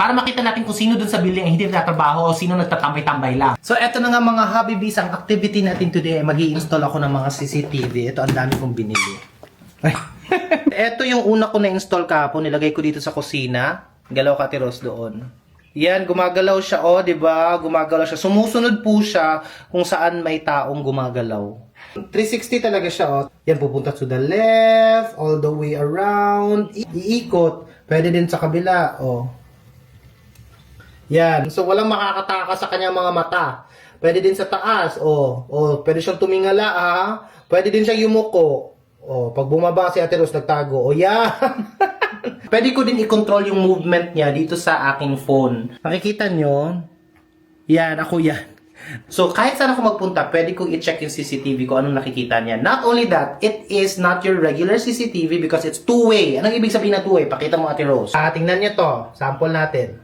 para makita natin kung sino dun sa building ay hindi nagtatrabaho o sino nagtatambay-tambay lang. So, eto na nga mga hobby-bees. Ang activity natin today ay mag-i-install ako ng mga CCTV. Ito, ang dami kong binili. Ito yung una ko na-install kahapon. Nilagay ko dito sa kusina. Galaw ka, Tiros, doon. Yan, gumagalaw siya. O, diba? Gumagalaw siya. Sumusunod po siya kung saan may taong gumagalaw. 360 talaga siya, o. Yan, pupunta to the left, all the way around. Iikot. Pwede din sa kabila, o. Yan. So, walang makakataka sa kanyang mga mata. Pwede din sa taas, o. Pwede siyang tumingala, ha. Pwede din siyang yumuko. O, pag bumaba si Ate Rose, nagtago. O, yan. Pwede ko din i-control yung movement niya dito sa aking phone. Nakikita nyo? Yan, ako yan. So, kahit saan ako magpunta, pwede kong i-check yung CCTV ko anong nakikita niya. Not only that, it is not your regular CCTV because it's two-way. Anong ibig sabihin na two-way? Pakita mo, Ate Rose. Tingnan nyo to. Sample natin.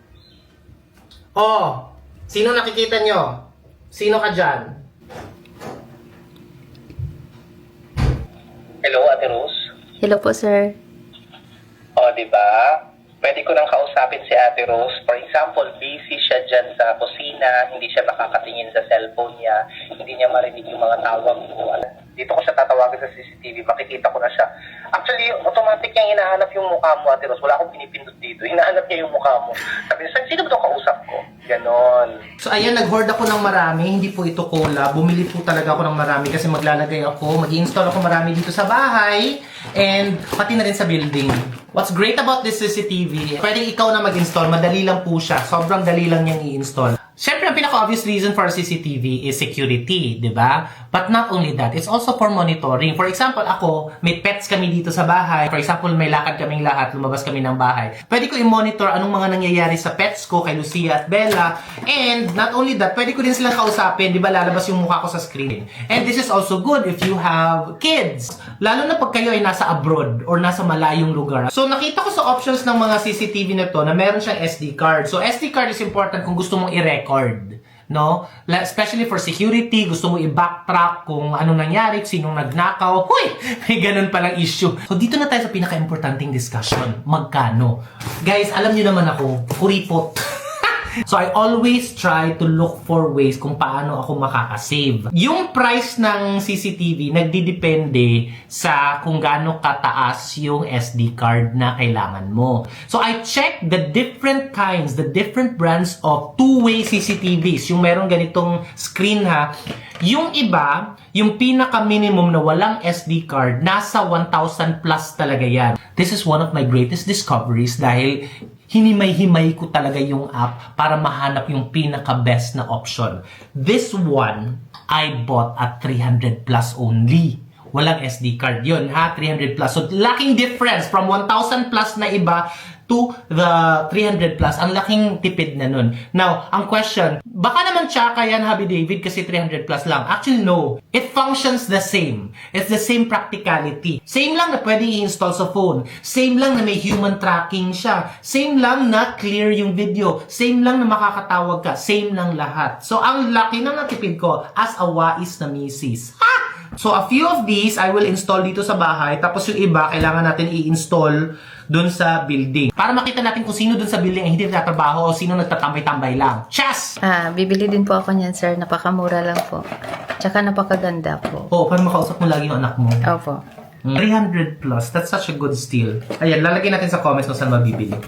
Oh, sino nakikita nyo? Sino ka dyan? Hello, Ate Rose? Hello po, sir. O, di ba? Pwede ko nang kausapin si Ate Rose. For example, busy siya dyan sa kusina, hindi siya makakatingin sa cellphone niya, hindi niya marinig yung mga tawag ko. Dito ko siya tatawagin sa CCTV, makikita ko na siya. Actually, automatic niyang hinahanap yung mukha mo, Ate Rose. Wala akong pinipindot dito. Hinahanap niya yung mukha mo. Sabi niya, sino ba itong kausap ko? Ganon. So, ayan, nag-hoard ako ng marami. Hindi po ito cola. Bumili po talaga ako ng marami kasi maglalagay ako. Mag-i-install ako marami dito sa bahay and pati na rin sa building. What's great about this CCTV, pwedeng ikaw na mag-install. Madali lang po siya. Sobrang dali lang niyang i-install. Siyempre, ang pinaka-obvious reason for CCTV is security, di ba? But not only that, it's also for monitoring. For example, ako, may pets kami dito sa bahay. For example, may lakad kaming lahat, lumabas kami ng bahay. Pwede ko i-monitor anong mga nangyayari sa pets ko, kay Lucia at Bella. And not only that, pwede ko din silang kausapin, di ba, lalabas yung mukha ko sa screen. And this is also good if you have kids. Lalo na pag kayo ay nasa abroad or nasa malayong lugar. So, nakita ko sa options ng mga CCTV na to na meron siyang SD card. So, SD card is important kung gusto mong i-record. No? Especially for security, gusto mo i-backtrack kung anong nangyari, sinong nagnakaw. Huy! May ganun palang issue. So, dito na tayo sa pinaka-importanting discussion. Magkano? Guys, alam niyo naman ako, kuripot. So, I always try to look for ways kung paano ako makakasave. Yung price ng CCTV, nagdidepende sa kung gaano kataas yung SD card na kailangan mo. So, I check the different kinds, the different brands of two-way CCTVs. Yung merong ganitong screen ha. Yung iba, yung pinaka-minimum na walang SD card, nasa 1,000 plus talaga yan. This is one of my greatest discoveries dahil hinimay-himay ko talaga yung app para mahanap yung pinaka-best na option. This one, I bought at 300 plus only. Walang SD card yun, ha? 300 plus. So, laking difference from 1,000 plus na iba to the 300 plus. Ang laking tipid na nun. Now, ang question, baka naman tsaka yan, Habi David, kasi 300 plus lang. Actually, no. It functions the same. It's the same practicality. Same lang na pwede i-install sa phone. Same lang na may human tracking siya. Same lang na clear yung video. Same lang na makakatawag ka. Same lang lahat. So, ang laki na natipid ko as a wais na misis. Ha! So, a few of these, I will install dito sa bahay. Tapos yung iba, kailangan natin i-install dun sa building. Para makita natin kung sino dun sa building ay hindi nagtatrabaho o sino nagtatambay-tambay lang. Chas! Bibili din po ako niyan, sir. Napakamura lang po. Tsaka napakaganda po. Oo, para makausap mo lagi yung anak mo. Opo. 300 plus. That's such a good steal. Ayan, lalagay natin sa comments kung saan mabibili.